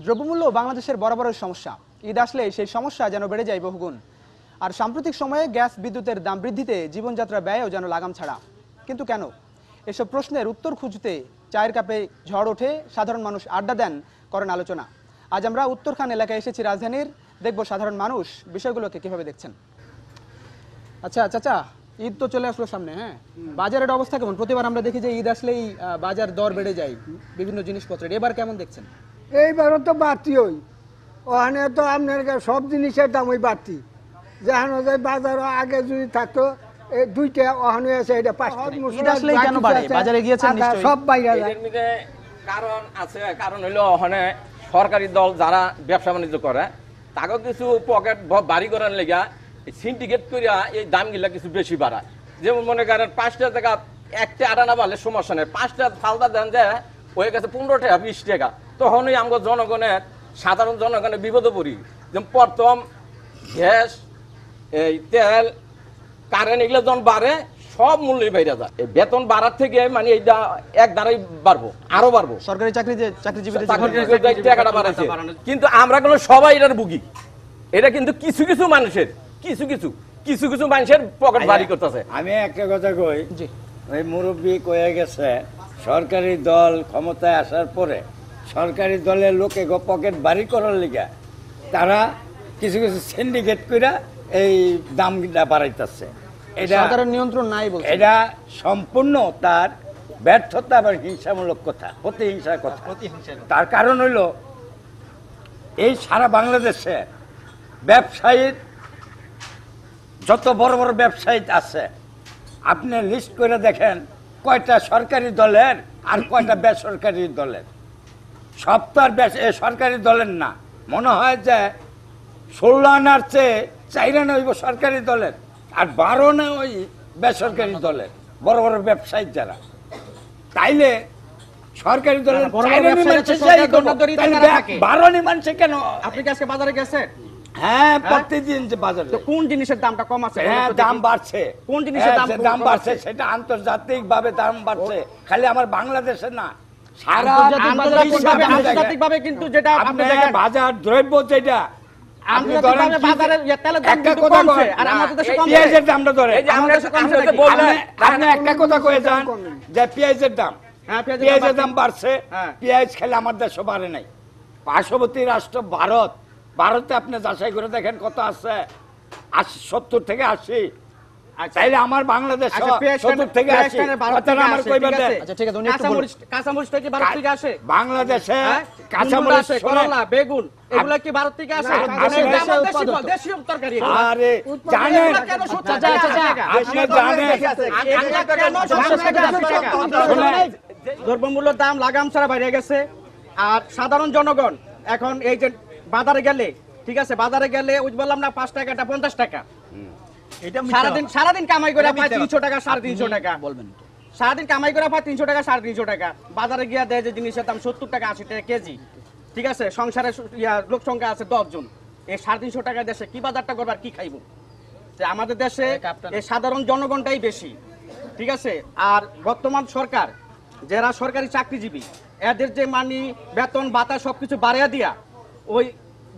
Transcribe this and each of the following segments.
দ্রব্যমূল্য বাংলাদেশের বরাবরের সমস্যা। ঈদ আসলে সেই সমস্যা যেন বেড়ে যায় বহুগুণ। আর সাম্প্রতিক সময়ে গ্যাস বিদ্যুতের দাম বৃদ্ধিতে জীবনযাত্রা ব্যয়ও যেন লাগাম ছাড়া। কিন্তু কেন? এসব প্রশ্নের উত্তর খুঁজতে চায়ের কাপে ঝড় ওঠে, সাধারণ মানুষ আড্ডা দেন, করেন আলোচনা। আজ আমরা উত্তরখান এলাকায় এসেছি রাজধানীর, দেখব সাধারণ মানুষ বিষয়গুলোকে কিভাবে দেখছেন। আচ্ছা চাচা, ঈদ তো চলে আসলো সামনে, হ্যাঁ, বাজারের অবস্থা কেমন? প্রতিবার আমরা দেখি যে ঈদ আসলেই বাজার দর বেড়ে যায় বিভিন্ন জিনিসপত্রের, এবার কেমন দেখছেন? এইবারও তো বাড়তি ওই ওখানে তো আপনার সব জিনিসের দাম ওই বাড়তি। যেখানে যে বাজারও আগে যদি থাকতো দুইটা ওখানে আছে এটা বাজারে গিয়েছেন সব বাইরে যায়। কারণ আছে, কারণ হইলো ওখানে সরকারি দল যারা ব্যবসা বাণিজ্য করে তাকে কিছু পকেট বাড়ি করার লেগা সিন্ডিকেট করিয়া এই দামগুলা কিছু বেশি বাড়ায়। যেমন মনে করেন 5টা টাকা একটা আটানা বাড়লে সমস্যা নেই, 5টা ফালদা দেন যে হয়ে গেছে 15 টাকা 20 টাকা, তখনই আমরা জনগণের সাধারণ জনগণের বিপদে পড়ি। যেমন প্রথম গ্যাস, এই তেল, কারেন্ট এগুলো যখন বাড়ে সব মূল্যই বাইরে যায়। এই বেতন বাড়ার থেকে মানে এইটা এক দ্বারাই বাড়বো, আরো বাড়বো। সরকারি চাকরিজীবীদের টাকাটা বাড়াইছে, কিন্তু আমরা কোনো সবাই এটার ভুগি। এটা কিন্তু কিছু কিছু মানুষের কিছু মানুষের পকেট ভারী করতেছে। আমি একটা কথা কই, ওই মুরব্বী কয়ে গেছে সরকারি দল ক্ষমতায় আসার পরে সরকারি দলের লোকে পকেট ভারী করার লিগা তারা কিছু কিছু সিন্ডিকেট করে এই দামটা বাড়াইতেছে। এটা সরকারের নিয়ন্ত্রণ নাই বলছে। এটা সম্পূর্ণ তার ব্যর্থতা বা হিংসামূলক কথা, প্রতিহিংসার কথা। তার কারণ হইল এই সারা বাংলাদেশে ব্যবসায়ীর যত বড় বড় ব্যবসায়ী আছে আপনি লিস্ট করে দেখেন কয়টা সরকারি দলের আর কয়টা বেসরকারি দলের। সব তো আর সরকারি দলের না, মনে হয় যে 16 আনার চেয়ে 4 আনা হইব সরকারি দলের আর 12 আনা ওই বেসরকারি দলের বড় বড় ব্যবসায়ী যারা। তাইলে সরকারি দলের 12 মানুষে কেন? আপনি কি আজকে বাজারে গেছেন? হ্যাঁ, প্রতিদিন যে বাজারে। কোন জিনিসের দামটা কম আছে? হ্যাঁ, দাম বাড়ছে। কোন জিনিসের দাম বাড়ছে? সেটা আন্তর্জাতিক ভাবে দাম বাড়ছে, খালি আমার বাংলাদেশে না, সারা আন্তর্জাতিক ভাবে। কিন্তু যেটা আপনি দেখেন বাজার দ্রব্য যেটা পেঁয়াজের দামটা ধরে, আপনি একটা কথা কয়ে যান যে পেঁয়াজের দাম, পেঁয়াজের দাম বাড়ছে। পেঁয়াজ খেলে আমার দেশে বাড়ে নাই। পার্শ্ববর্তী রাষ্ট্র ভারতে আপনি যাচাই করে দেখেন কত আছে, 70 থেকে 80। তাইলে আমার বাংলাদেশ 70 থেকে 80। বাংলাদেশে কাঁচামরিচ, করলা, বেগুন এগুলা কি ভারত থেকে আসে? দেশীয় তরকারি। আরে জানেন, দ্রব্যমূল্যের দাম লাগাম ছাড়া বাইরে গেছে। আর সাধারণ জনগণ এখন এই যে বাজারে গেলে, ঠিক আছে, বাজারে গেলে ওই বললাম না 5 টাকাটা 50 টাকা, সারাদিন কামাই করে পায় 300 টাকা 350 টাকা। বলবেন সারাদিন কামাই করে পায় 300 টাকা 350 টাকা, বাজারে গিয়া দেয় যে জিনিসের দাম 70 টাকা 80 টাকা কেজি। ঠিক আছে, সংসারে লোক সংখ্যা আছে 10 জন, এই 350 টাকা দেশে কি বাজারটা করবে আর কি খাইব? আমাদের দেশে এই সাধারণ জনগণটাই বেশি। ঠিক আছে, আর বর্তমান সরকার যারা সরকারি চাকরিজীবী এদের যে মানি বেতন ভাতা সবকিছু বাড়িয়ে দিয়া ওই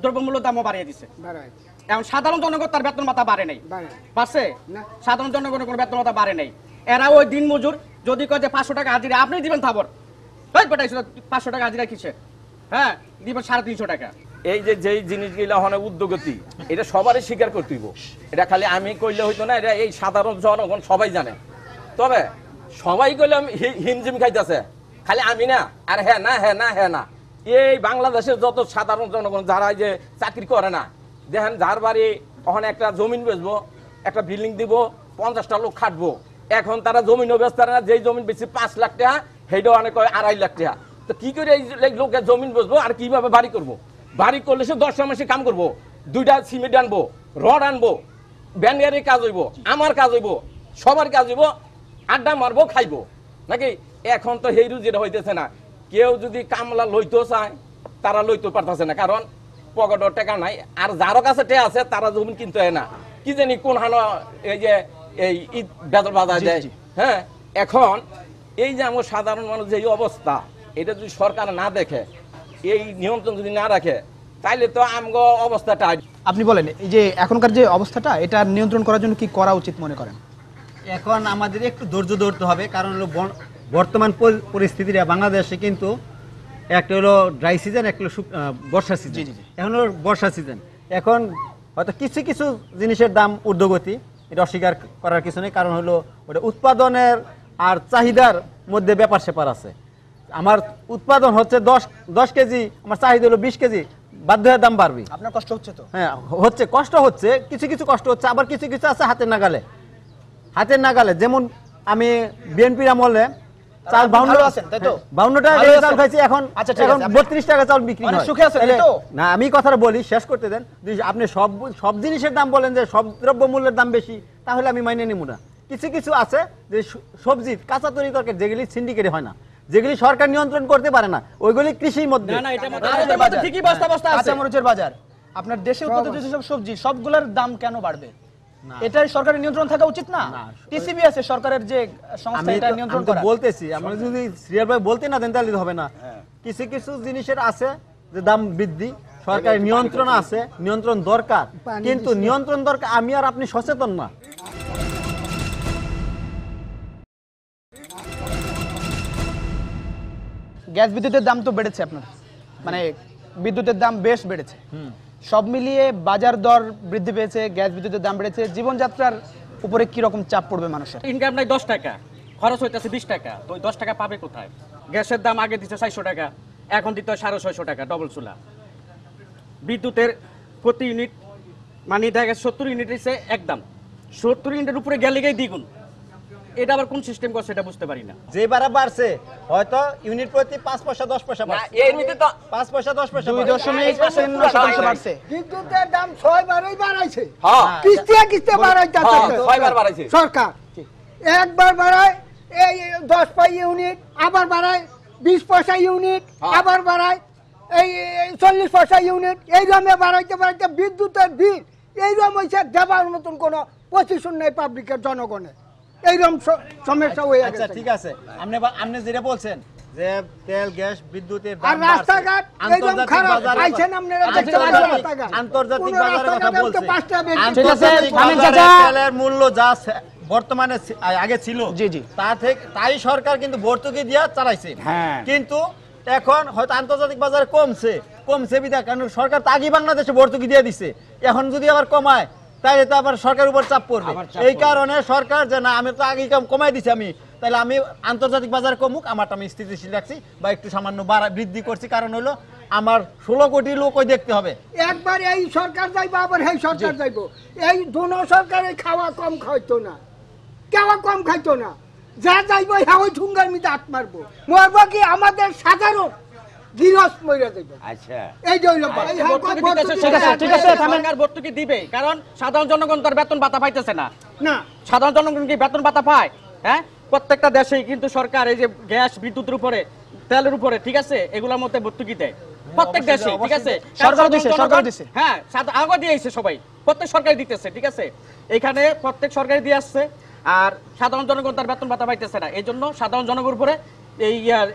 দ্রব্যমূল্য দামও বাড়িয়ে দিছে। এখন সাধারণ জনগণ তার বেতন ভাতা বাড়ে নাই, পারছে? সাধারণ জনগণের কোনো বেতন ভাতা বাড়ে নাই। এরা ওই দিন মজুর যদি কয় যে 500 টাকা হাজিরা আপনি দিবেন, থাবর 500 টাকা হাজিরা কিসে? হ্যাঁ, দিবেন 350 টাকা। এই যে যেই জিনিসগুলো অনেক উদ্যোগতি, এটা সবারই স্বীকার করতে হইব। এটা খালি আমি কইলে হইতো না, এটা এই সাধারণ জনগণ সবাই জানে। তবে সবাই কইলে হিমজিম খাইতেছে, খালি আমি না, আর হ্যাঁ না হ্যাঁ না হ্যাঁ না। এই বাংলাদেশের যত সাধারণ জনগণ যারা যে চাকরি করে না, দেখেন যার বাড়ি ওখানে একটা জমিন বেচবো, একটা বিল্ডিং দিব, 50টা লোক খাটবো, এখন তারা জমিনও বেচতে না, যেই জমিন বেশি 5 লাখ টাকা সেইটাও অনেক 2.5 লাখ টাকা। তো কি করে এই লোকের জমিন বেচবো আর কিভাবে বাড়ি করবো? বাড়ি করলে সে 10 মাসে কাম করবো, 2টা সিমেন্ট আনবো, রড আনবো, ব্যানগাড়ির কাজ হইব, আমার কাজ হইব, সবার কাজ হইব, আড্ডা মারবো, খাইবো নাকি? এখন তো সেই রুজিটা হইতেছে না। কেউ যদি কামলা লইতেও চায় তারা লইতে পারতেছে না, কারণ পকেটের টাকা নাই। আর যারও কাছে টাকা আছে তারা জমিন কিনতে হয় না, কি জানি কোন হানো এই যে এই ঈদ বেতন বাজার দেয়। হ্যাঁ, এখন এই যে আমার সাধারণ মানুষ যে অবস্থা, এটা যদি সরকার না দেখে এই নিয়ন্ত্রণ যদি না রাখে তাইলে তো আমগো অবস্থাটা আপনি বলেন এই যে এখনকার যে অবস্থাটা এটা নিয়ন্ত্রণ করার জন্য কি করা উচিত মনে করেন? এখন আমাদের একটু ধৈর্য ধরতে হবে, কারণ হলো বর্তমান পরিস্থিতিটা বাংলাদেশে কিন্তু একটা হলো ড্রাই সিজন, একটা হলো বর্ষা সিজন। এখন হলো বর্ষা সিজন, এখন হয়তো কিছু কিছু জিনিসের দাম ঊর্ধ্বগতি, এটা অস্বীকার করার কিছু নেই, কারণ হলো ওটা উৎপাদনের আর চাহিদার মধ্যে ব্যাপার স্যাপার আছে। আমার উৎপাদন হচ্ছে 10 কেজি, আমার চাহিদা হলো 20 কেজি, বাধ্য হয়ে দাম বাড়বে। আপনার কষ্ট হচ্ছে তো? হ্যাঁ হচ্ছে, কষ্ট হচ্ছে, কিছু কিছু কষ্ট হচ্ছে, আবার কিছু কিছু আছে হাতের নাগালে। যেমন আমি বিএনপির আমলে চাল 52 টাকা চাল খাইছি, এখন আচ্ছা ঠিক আছে, 32 টাকা চাল বিক্রি হয়। সুখে আছেন তো? না, আমি কথাটা বলি, শেষ করতে দেন। আপনি সব জিনিসের দাম বলেন যে সব দ্রব্য মূল্যের দাম বেশি, তাহলে আমি মাইনে নিব না। কিছু কিছু আছে যে সবজি কাঁচা তৈরি তরকারি যেগুলি সিন্ডিকেটে হয় না, যেগুলি সরকার নিয়ন্ত্রণ করতে পারে না, ওইগুলি কৃষির মধ্যে। না এটা মধ্যে ঠিকই বস্তা বস্তা আছে। কাঁচামরিচের বাজার, আপনার দেশে উৎপাদিত যেসব সবজি সবগুলোর দাম কেন বাড়বে? এটাই সরকারের নিয়ন্ত্রণ থাকা উচিত না? টিসিবি আছে সরকারের যে সংস্থা, এটা নিয়ন্ত্রণ আমি তো করা। বলতেছি, আমরা যদি সিরিয়াল ভাবে বলতে না দেন তাহলে হবে না। কিছু কিছু জিনিসের আছে যে দাম বৃদ্ধি, সরকারের নিয়ন্ত্রণ আছে, নিয়ন্ত্রণ দরকার, কিন্তু নিয়ন্ত্রণ দরকার আমি আর আপনি সচেতন না। গ্যাস বিদ্যুতের দাম তো বেড়েছে আপনার, মানে বিদ্যুতের দাম বেশ বেড়েছে। সব মিলিয়ে বাজার দর বৃদ্ধি পেয়েছে, গ্যাস বিদ্যুতের দাম বেড়েছে, জীবনযাত্রার উপরে কি রকম চাপ পড়বে মানুষের? ইনকাম নাই 10 টাকা, খরচ হইতেছে 20 টাকা, তো ওই 10 টাকা পাবে কোথায়? গ্যাসের দাম আগে দিচ্ছে 400 টাকা, এখন দিতে হয় 650 টাকা ডবল চুলা। বিদ্যুতের প্রতি ইউনিট মানে দেখা গেছে 70 ইউনিট হচ্ছে একদম, 70 ইউনিটের উপরে গেলে গিয়ে দ্বিগুণ। এটা আবার কোন সিস্টেম করছে এটা বুঝতে পারি না। যে বাড়া বাড়ছে হয়তো ইউনিট প্রতি 5 পয়সা 10 পয়সা বাড়ছে, এমনিতে তো 5 পয়সা 10 পয়সা 2.0% বাড়ছে। বিদ্যুতের দাম 6 বারই বাড়াইছে, হ্যাঁ কিস্তি বাড়াইতেছে ছয়বার বাড়াইছে সরকার। একবার বাড়ায় এই 10 পয়সা ইউনিট, আবার বাড়ায় 20 পয়সা ইউনিট, আবার বাড়ায় এই 40 পয়সা ইউনিট, এইরকম বাড়াইতে বিদ্যুতের বিল এইরকম হয়েছে দেবার মতন কোনো পজিশন নেই পাবলিকের, জনগণের এইরকম সমস্যা হয়ে গেছে। আচ্ছা ঠিক আছে, আপনি যেটা বলছেন যে তেল গ্যাস বিদ্যুতের আর দাম রাস্তাঘাট এইরকম খারাপ আইছেন আপনারা দেখতে পাচ্ছেন রাস্তাঘাট, আন্তর্জাতিক কোনো বাজারের কথা রাস্তাঘাটে বলছে, তো 5টা বেশি। আন্তর্জাতিক থামেন বাজারে চাচা। তেলের মূল্য যা বর্তমানে আগে ছিল, জি, জি। তাই সরকার কিন্তু ভর্তুকি দিয়া চালাইছে। কিন্তু এখন হয়তো আন্তর্জাতিক বাজারে কমছে বিধায়, কারণ সরকার তো আগে বাংলাদেশে ভর্তুকি দিয়ে দিছে, এখন যদি আবার কমায় তাহলে তো আবার সরকারের উপর চাপ পড়বে। এই কারণে সরকার যে না আমি তো আগে কমাই দিছি, আমি তাহলে আমি আন্তর্জাতিক বাজারে কমুক, আমারটা আমি স্থিতিশীল রাখছি বা একটু সামান্য বৃদ্ধি করছি, কারণ হলো আমার 16 কোটি লোক ওই দেখতে হবে। একবার এই সরকার যাইবো, আবার এই সরকার যাইবো, এই দুনো সরকারে খাওয়া কম খাইতো না, যা যাইবো হ্যাঁ ওই ঠুঙ্গার মিতে হাত মারবো, মরবো কি আমাদের সাধারণ গৃহস্থ মরে যাইবো। আচ্ছা এই যে হইলো এই হ্যাঁ, ঠিক আছে, থামেন। সরকার ভর্তুকি দিবে, কারণ সাধারণ জনগণ তার বেতন ভাতা পাইতেছে না। না সাধারণ জনগণ কি বেতন ভাতা পায়? হ্যাঁ, প্রত্যেকটা দেশেই কিন্তু সরকার এই যে গ্যাস বিদ্যুতের উপরে তেলের উপরে ঠিক আছে এগুলোর মধ্যে ভর্তুকি দেয় প্রত্যেক দেশে, ঠিক আছে সরকার দিছে। হ্যাঁ আগে দিয়েছে সবাই, প্রত্যেক সরকারই দিতেছে, ঠিক আছে এখানে প্রত্যেক সরকারই দিয়ে আসছে, আর সাধারণ জনগণ তার বেতন ভাতা পাইতেছে না, এই জন্য সাধারণ জনগণের উপরে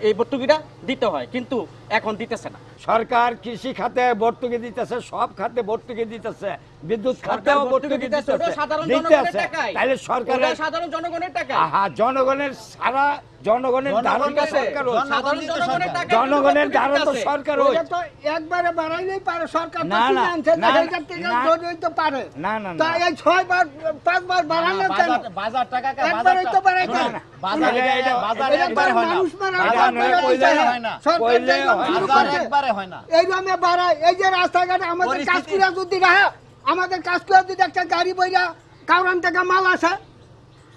এই ভর্তুকিটা দিতে হয়, কিন্তু এখন দিতেছে না। সরকার কৃষি খাতে ভর্তুকি দিতেছে, সব খাতে ভর্তুকি দিতেছে, বিদ্যুৎ খাতেও ভর্তুকি দিতেছে, সাধারণ দিতেছে। জনগণের টাকায়, তাহলে সরকারের সাধারণ জনগণের টাকা, জনগণের সারা জনগণের ধারণ তো সরকার ওই। সাধারণ জনগণের টাকা, জনগণের ধারণ তো সরকার ওই। ওটা তো একবারে বাড়াইলেই পারে, সরকার তো না, না, ফিনান্সে না, এইটার থেকে না। জড়িয়ে তো পারে না, না, তা না। এই 6 বার 5 বার বাড়ানো কেন? বাজার টাকা একবারই তো বাড়াইতে না, হবে। না। বাজারে এটা- বাজারে এটা একবার হয় না, মানুষ মারা বাজার বাজার নয়, করে কইলে দিতে হয় না, সরকার কইলে যেরকম হয় না। শুরু বাজার করে, একবারে হয় না। এইরকম বাড়ায়, এই যে রাস্তাঘাটে আমাদের কাজ করে যদি রাখে, আমাদের কাজ করে যদি একটা গাড়ি বইরা কাউরান থেকে মাল আসে,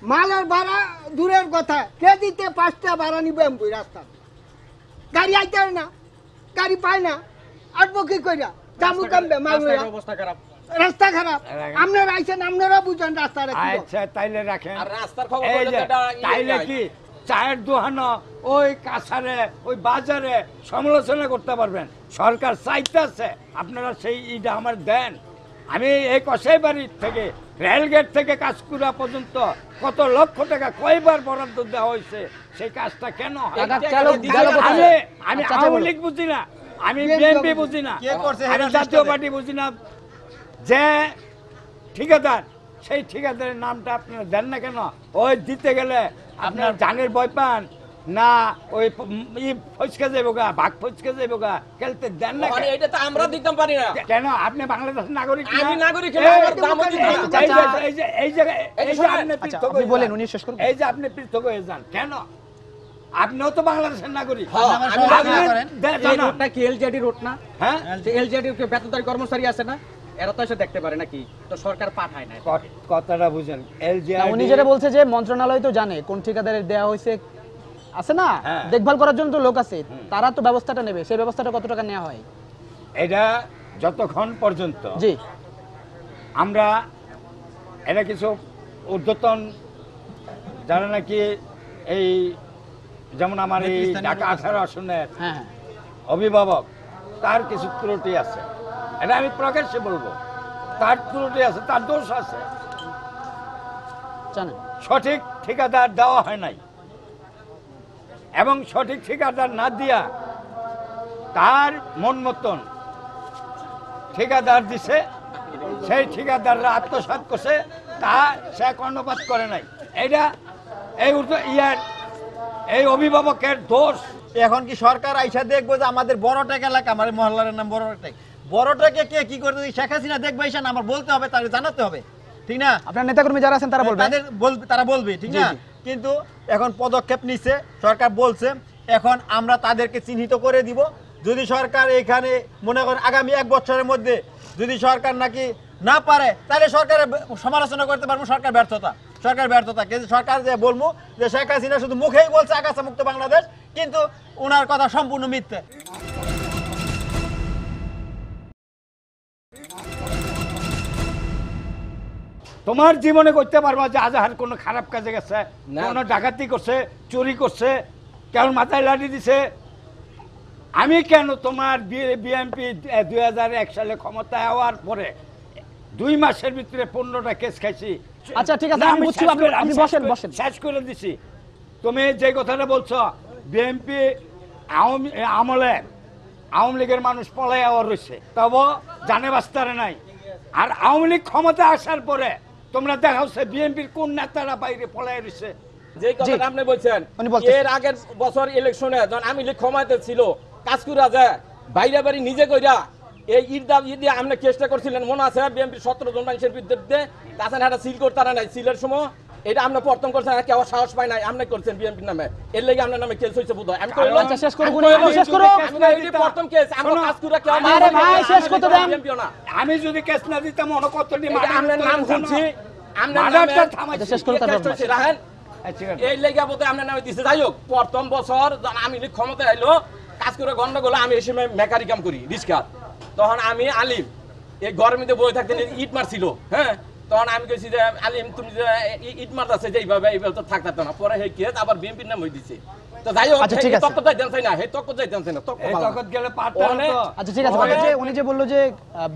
মালের ভাড়া দূরের কথা, কেজিতে 5টা ভাড়া নিবে এমবি রাস্তা, গাড়ি আইতে হয় না, গাড়ি পায় না, আসবো কি কইরা জামু কামবে মাল লইয়া? রাস্তার অবস্থা খারাপ। রাস্তা খারাপ, আপনারা আইছেন, আপনারা বুঝেন রাস্তা আচ্ছা তাইলে রাখেন। আর রাস্তার খবর এই বললে যে, তো এটা তাইলে কি চায়ের দোকানও ওই কাছারে ওই বাজারে সমালোচনা করতে পারবেন? সরকার চাইতেছে আপনারা সেই ইটা আমার দেন। আমি এই কসাই বাড়ির থেকে রেলগেট থেকে কাজকুড়া পর্যন্ত কত লক্ষ টাকা কয়বার বরাদ্দ দেওয়া হয়েছে, সেই কাজটা কেন হয়? টাকা গেল কোথায়? আমি আওয়ামী লীগ বুঝি না, আমি বিএনপি বুঝি না, কে করছে আমি হেরা জাতীয় চেষ্টা পার্টি বুঝি না। যে ঠিকাদার, সেই ঠিকাদারের নামটা আপনারা দেন না কেন? ওই দিতে গেলে আপনার জানের ভয় পান না? ওই ফচকে যাইব গা, ভাগ ফচকে যাইব গা, খেলতে দেন না মানে কেন? এটা তো আমরা দিতাম পারি না। কেন আপনি বাংলাদেশের নাগরিক না? আমি নাগরিক হলে আমার দামও দিতে এই হবে। যে- এই যে- এই জায়গায় এই যে শোনেন, আপনি আচ্ছা, পৃথক আপনি হয়ে বলেন, যান। উনি শেষ করুন। এই যে আপনি পৃথক হয়ে যান কেন? আপনিও তো বাংলাদেশের নাগরিক। হ্যাঁ, আপনি এই জানা- রোডটা কি এলজেডি রোড না? হ্যাঁ? যে এলজেডির বেতনদারি কর্মচারী আছে না, এরা তো এসে দেখতে পারে নাকি? তো সরকার পাঠায় না। কথাটা বুঝেন। না, উনি যেটা বলছে যে মন্ত্রণালয় তো জানে কোন ঠিকাদারের দেওয়া হয়েছে, আছে না হ্যাঁ। দেখভাল করার জন্য তো লোক আছে, তারা তো ব্যবস্থাটা নেবে, সেই ব্যবস্থাটা কত টাকা নেওয়া হয়? এটা যতক্ষণ পর্যন্ত জি আমরা এটা কিছু ঊর্ধ্বতন যারা নাকি এই যেমন আমার এই নেতৃস্থানীয় ঢাকা লোক আছে। 18 আসনের হ্যাঁ হ্যাঁ অভিভাবক, তার কিছু ত্রুটি আছে, এটা আমি প্রকাশ্যে বলবো। তার ত্রুটি আছে, তার দোষ আছে। জানেন সঠিক ঠিকাদার দেওয়া হয় নাই, এবং সঠিক ঠিকাদার না দিয়া তার মন মতন ঠিকাদার দিছে, সেই ঠিকাদাররা আত্মসাৎ করছে, তা সে কর্ণপাত করে নাই। এটা এই অভিভাবকের দোষ। এখন কি সরকার আইসা দেখবো যে আমাদের বড়টেক এলাকা, আমার এই মহল্লার নাম বড়টেক, বড়টেকে কে কি করে দিই শেখ হাসিনা দেখবে এসে না, আমার বলতে হবে, তাকে জানাতে হবে, ঠিক না? আপনার নেতাকর্মী যারা আছেন তারা বলবেন। তাদের বলবে, তারা বলবে, ঠিক জি, না? জি। কিন্তু এখন পদক্ষেপ নিচ্ছে সরকার, বলছে এখন আমরা তাদেরকে চিহ্নিত করে দিব। যদি সরকার এখানে মনে করেন আগামী 1 বছরের মধ্যে যদি সরকার নাকি না পারে, তাহলে সরকারের সমালোচনা করতে পারবো সরকার ব্যর্থতা, সরকার ব্যর্থতা। কিন্তু সরকার যে বলবো যে শেখ হাসিনা শুধু মুখেই বলছে আগাছা মুক্ত বাংলাদেশ, কিন্তু ওনার কথা সম্পূর্ণ মিথ্যে। তোমার জীবনে করতে পারবা যে আজাহার কোনো খারাপ কাজে গেছে, না। কোনো ডাকাতি করছে, চুরি করছে, কেউ মাথায় লাঠি দিছে? আমি কেন তোমার বিএনপি 2001 সালে ক্ষমতায় হওয়ার পরে 2 মাসের ভিতরে 15টা কেস খাইছি? আচ্ছা, ঠিক আছে, না, আমি বুঝছি, শেষ আপনি- করে- আপনি শেষ বসেন, করে- বসেন। শেষ করে দিছি। তুমি যে কথাটা বলছো বিএনপি আমলে আওয়ামী লীগের মানুষ পলায় আওয়ার রয়েছে, তবে জানে বাস্তারে নাই। আর আওয়ামী লীগ ক্ষমতা আসার পরে তোমরা দেখাচ্ছে বিএনপির কোন নেতারা বাইরে পলায় রয়েছে। যে কথাটা আপনি বলছেন, উনি বলতেছেন। এর আগের বছর ইলেকশনে যখন আমি লীগ ক্ষমতায় ছিল, কাজ করে যায় বাইরে বাড়ি নিজে কইরা এই ঈদ আপনি চেষ্টা করছিলেন, মনে আছে? বিএনপি 17 জন মানুষের বিরুদ্ধে তাছাড়া একটা সিল করতে নাই, সিলের সময় এটা আপনি প্রথম করছেন, কেউ সাহস পায় নাই, আপনি করছেন বিএনপির নামে, এর লেগে আপনার নামে কেস হয়েছে বোধ হয়। আমি কইলাম, আচ্ছা, শেষ করুন, আমি উনি কইলাম, শেষ করুন। আমি কইলাম, এটি প্রথম কেস, আমরা কাজ করে কেউ আরে ভাই, শেষ করতে দেন। বিএনপিও না। আমি যদি কেস না দিতাম অনেক কতটি এটা আপনার নাম শুনছি, আপনার মার্ডারটা নামে থামাইছি। আচ্ছা, শেষ করুন তারপর কেস হয়েছে, রাখেন। এই লেগে বোধহয় আপনার নামে দিচ্ছে। যাই হোক, প্রথম বছর যখন আমি লীগ ক্ষমতায় আইলো, কাজ করে গন্ডগোল, আমি এই সময় মেকারি কাম করি, রিস্কার। তখন আমি আলিম এই গরমিতে বই থাকতেন, ইট মারছিল, হ্যাঁ, তখন আমি কইছি যে আলিম তুমি যে ইট মারতেছে যে এইভাবে তো থাকতো না। পরে সেই কেস আবার বিএনপির নাম হয়ে দিচ্ছে। তো যাই হোক, আচ্ছা, ঠিক এই আছে। তক্ক যাইতেন চাই না, এই তক্ক যাইতেন চাই না, তক্ক এই ভালো না। তখন গেলে পারতাম অনেক- তো। আচ্ছা, ঠিক আছে, বাকি যে উনি যে বললো যে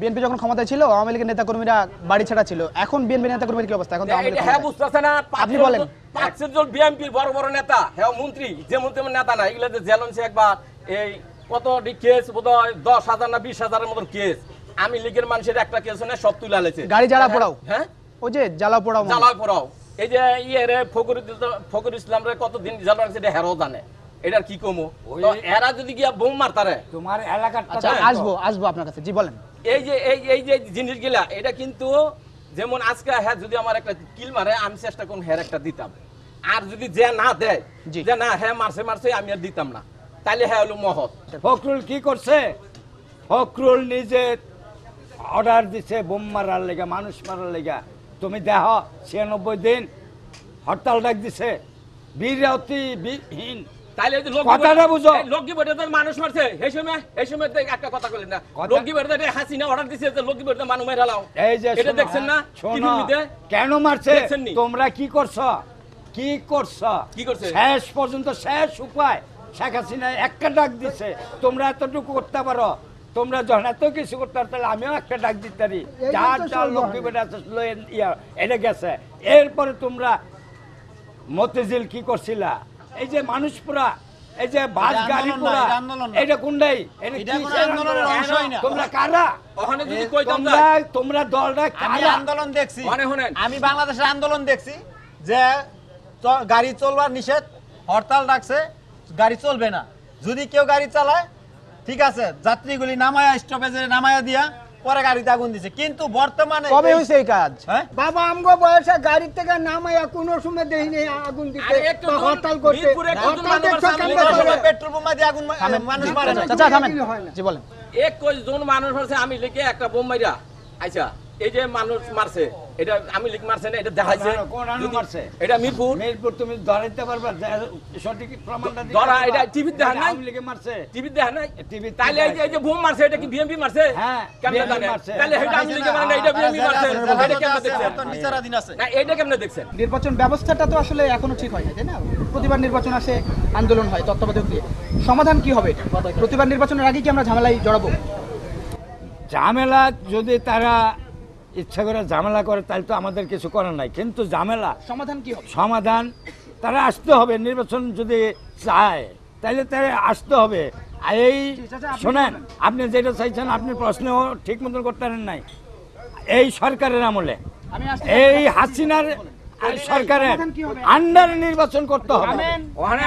বিএনপি যখন ক্ষমতায় ছিল আওয়ামী লীগের নেতাকর্মীরা বাড়ি ছাড়া ছিল, এখন বিএনপি নেতাকর্মীর কি অবস্থা? এখন তো আওয়ামী লীগ হ্যাঁ, ক্ষমতায়। বুঝতেছে না। আপনি বলেন। 5 জন বিএনপির বড় বড় নেতা, হ্যাঁ মন্ত্রী, যে মন্ত্রী নেতা না, এগুলো যে জেল হয়েছে একবার, এই কত কেস বোধহয় 10,000 না 20,000-এর মতন কেস। আমি লীগের মানুষের একটা কেস না, সব তুলে আলেছে। গাড়ি জ্বালা পোড়াও, হ্যাঁ, ওই যে জ্বালা পোড়াও মামলা। জ্বালায় পড়াও। এই যে ফখরুল ইসলাম রে কতদিন জ্বালা রাখছে, এটা হেরো জানে, এটার কি কমো। তো এরা যদি গিয়া বোম মারতারে, তোমার এলাকার আচ্ছা, আসবো আপনার কাছে। জি বলেন। এই যে জিনিসগুলা, এটা কিন্তু যেমন আজকে হ্যাঁ যদি আমার একটা কিল মারে, আমি চেষ্টা করুন হ্যাঁ একটা দিতাম। আর যদি যে না দেয়, জি। যে না হ্যাঁ মারছে আমি আর দিতাম না, তাইলে হ্যাঁ হলো মহৎ। ফখরুল কি করছে? ফখরুল নিজে অর্ডার দিছে বোম মারার লেগা, মানুষ মারার লেগা। তুমি দেখো 96 দিন হরতাল ডাক দিছে, বিরতিহীন। তাইলে এই যে কথাটা বুঝো। লক্ষ্মী বেড়ে মানুষ মারছে, এই সময় তো একটা কথা বলেন না, কথা- লক্ষ্মী বেড়ে হাসিনা অর্ডার দিছে যে লক্ষ্মী বেড়ে মানুষ মেরে লাও। এই যে এটা শোনো, দেখছেন না? শোনো, টিভিতে? কেন মারছে? দেখছেননি? তোমরা কি করছো? কি করছো? কি করছে? শেষ পর্যন্ত শেষ উপায় শেখ হাসিনা একটা ডাক দিছে, তোমরা এতটুকু করতে পারো। তোমরা যখন এত কিছু করতে পারো, তাহলে আমিও একটা ডাক দিতে পারি। এই যার তো যার সব লক্ষ্মী হয়। বেটা এটা গেছে। এরপরে তোমরা মতিঝিল কি করছিলা? এই যে মানুষ পুরা এই যে বাস এটা গাড়ি আন্দোলন না, পোড়া এটা আন্দোলন না। এটা কোনটাই এটা কোনো আন্দোলনের অংশই না। তোমরা কারা ওখানে যদি কইতাম তোমরা তোমরা দলটা আমি কারা আন্দোলন দেখছি মানে শোনেন। আমি বাংলাদেশের আন্দোলন দেখছি যে গাড়ি চলবার নিষেধ, হরতাল ডাকছে, গাড়ি চলবে না। যদি কেউ গাড়ি চালায় ঠিক আছে, যাত্রীগুলি নামায়া স্টপেজে নামায়া দিয়া পরে গাড়িতে আগুন দিছে। কিন্তু বর্তমানে কবে হয়েছে এই কাজ? হ্যাঁ বাবা আমগো বয়সে গাড়ি থেকে নামাইয়া কোনো সময় দেখিনি আগুন দিতে আরে একটু বা হরতাল করতে। মিরপুরে একজন হরতাল মানুষ দেখছো সামনে কেমনে বসে চলে? পেট্রোল বোমা দিয়ে আগুন মানুষ মারে না। চাচা থামেন, হয় না। জি বলেন। 21 জন মানুষ হচ্ছে আমি লিখে একটা বোম মাইরা আচ্ছা এই যে মানুষ মারছে এটা আমি লিখ মারছে না, এটা দেখাইছে কোন আনু যদি- মারছে? এটা মিরপুর মেহেরপুর তুমি ধরাইতে পারবা সঠিক প্রমাণটা দিতে ধরা, পারবা? এটা টিভিতে দেখা নাই? আওয়ামী লীগে মারছে টিভি দেখা নাই টিভিতে তাহলে এই যে বোম মারছে এটা কি বিএমপি মারছে হ্যাঁ, কেমনে BNP জানেন মারছে। তাহলে এটা আমি লিখে মানে না এটা বিএমপি মারছে এটা কেমনে দেখছেন বিচারাধীন আছে। না এটা কেমনে দেখছেন নির্বাচন ব্যবস্থাটা তো আসলে এখনো ঠিক হয় না, তাই না? প্রতিবার নির্বাচন আসে, আন্দোলন হয়, তত্ত্বাবধায়ক দিয়ে। সমাধান কি হবে এটা? প্রতিবার নির্বাচনের আগে কি আমরা ঝামেলায় জড়াবো? ঝামেলা যদি তারা ইচ্ছা করে ঝামেলা করে তাহলে তো আমাদের কিছু করার নাই, কিন্তু ঝামেলা সমাধান কি হবে? সমাধান তারা আসতে হবে। নির্বাচন যদি চায় তাহলে তারা আসতে হবে। আর এই শোনেন, আপনি যেটা চাইছেন আপনি প্রশ্নও ঠিক মতন করতে পারেন নাই। এই সরকারের আমলে আমি আসছি। এই হাসিনার সরকারের আন্ডারে নির্বাচন করতে হবে। ওখানে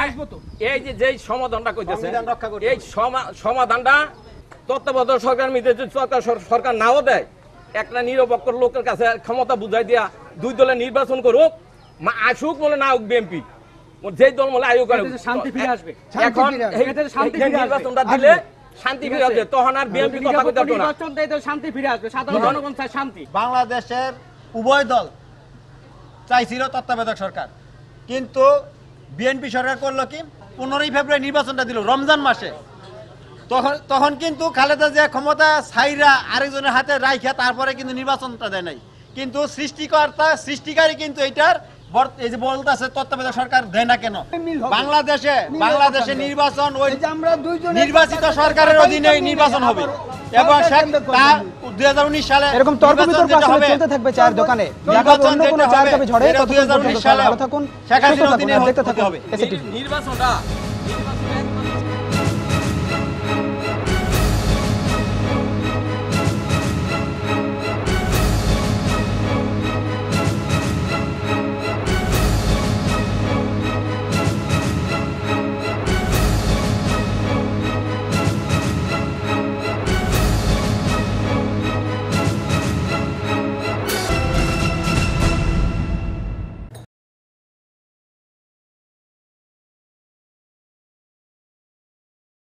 এই যে যেই সমাধানটা কইতেছে সংবিধান রক্ষা করতে এই সমাধানটা তত্ত্বাবধায়ক সরকার মিলে যদি সরকার নাও দেয় একটা নিরপেক্ষ লোকের কাছে ক্ষমতা বুঝাই দিয়া দুই দলে নির্বাচন করুক, আসুক বলে না হোক বিএনপি, যেই দল বলে আয়োগ এটাতে শান্তি ফিরে আসবে। এখন ফিরে আসবে। এই এটাতে শান্তি ফিরে আসবে। নির্বাচনটা দিলে শান্তি ফিরে আসবে, তখন আর বিএনপি কথা কইতে পারতো না। নির্বাচন দেয় তো শান্তি ফিরে আসবে, সাধারণ জনগণ চায় শান্তি। বাংলাদেশের উভয় দল চাইছিল তত্ত্বাবধায়ক সরকার, কিন্তু বিএনপি সরকার করলো কি 15ই ফেব্রুয়ারি নির্বাচনটা দিল রমজান মাসে। তখন কিন্তু খালেদা জিয়া ক্ষমতা ছাইরা আরেকজনের হাতে রাইখা তারপরে কিন্তু নির্বাচনটা দেয় নাই। কিন্তু সৃষ্টিকারী কিন্তু এইটার এই যে বলতেছে তত্ত্বাবধায়ক সরকার দেয় না কেন। মিল হবে। বাংলাদেশে নির্বাচন ওই এই যে আমরা দুইজনে নির্বাচিত সরকারের অধীনে নির্বাচন হবে এবং সে 2019 সালে এরকম তর্ক নির্বাচন বিতর্ক যেটা আসলে হবে, চলতে থাকবে চায়ের দোকানে। নির্বাচন অন্য কোনো যেটা চায়ের হবে, কাপে ঝড়ে এটা ততক্ষণ 2019 পর্যন্ত সালে ভালো থাকুন, শেখ সুস্থ হাসিনার থাকুন, অধীনে আর দেখতে হতে থাকুন হবে। এসএটিভি। নির্বাচনটা